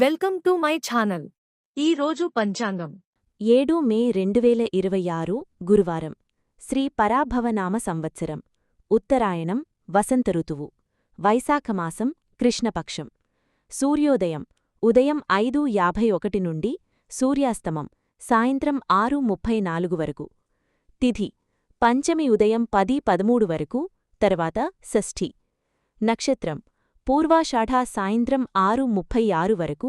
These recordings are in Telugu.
Welcome to my channel. ఈ రోజు పంచాంగం 7 మే 2026 గురువారం శ్రీ పరాభవనామ సంవత్సరం ఉత్తరాయణం వసంత ఋతువు వైశాఖమాసం కృష్ణపక్షం సూర్యోదయం ఉదయం 5:51 నుండి సూర్యాస్తమం సాయంత్రం 6:34 వరకు తిథి పంచమి ఉదయం 10:13 వరకు తర్వాత షష్ఠి నక్షత్రం పూర్వాషాఢ సాయంత్రం 6:36 వరకు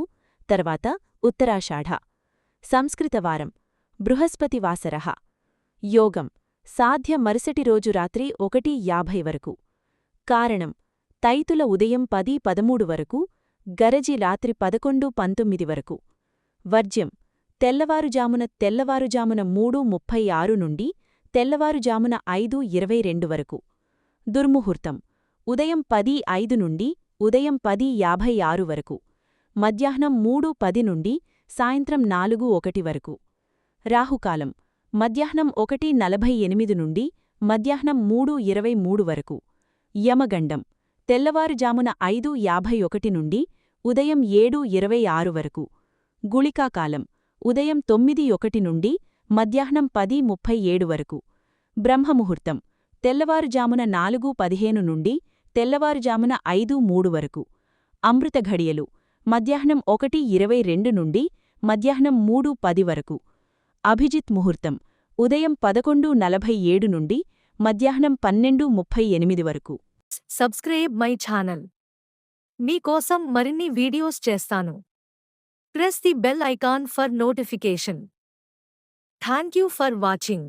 తర్వాత ఉత్తరాషాఢ సంస్కృతవారం బృహస్పతివాసరః యోగం సాధ్య మరుసటి రోజు రాత్రి 1:50 వరకు కారణం తైతుల ఉదయం 10:13 వరకు గరజి రాత్రి 11:19 వరకు వర్జ్యం తెల్లవారుజామున 3:36 నుండి తెల్లవారుజామున 5:22 వరకు దుర్ముహూర్తం ఉదయం 10:05 నుండి ఉదయం 10:56 వరకు మధ్యాహ్నం 3:10 నుండి సాయంత్రం 4:01 వరకు రాహుకాలం మధ్యాహ్నం 1:48 నుండి మధ్యాహ్నం 3:23 వరకు యమగండం తెల్లవారుజామున 5:51 నుండి ఉదయం 7:26 వరకు గుళికాకాలం ఉదయం 9:01 నుండి మధ్యాహ్నం 10:37 వరకు బ్రహ్మముహూర్తం తెల్లవారుజామున 4:15 నుండి తెల్లవారుజామున 5:03 వరకు అమృత ఘడియలు మధ్యాహ్నం 1:22 నుండి మధ్యాహ్నం 3:10 వరకు అభిజిత్ ముహూర్తం ఉదయం 11:47 నుండి మధ్యాహ్నం 12:38 వరకు సబ్స్క్రైబ్ మై ఛానల్. మీకోసం మరిన్ని వీడియోస్ చేస్తాను. Press the bell icon for notification. Thank you for watching.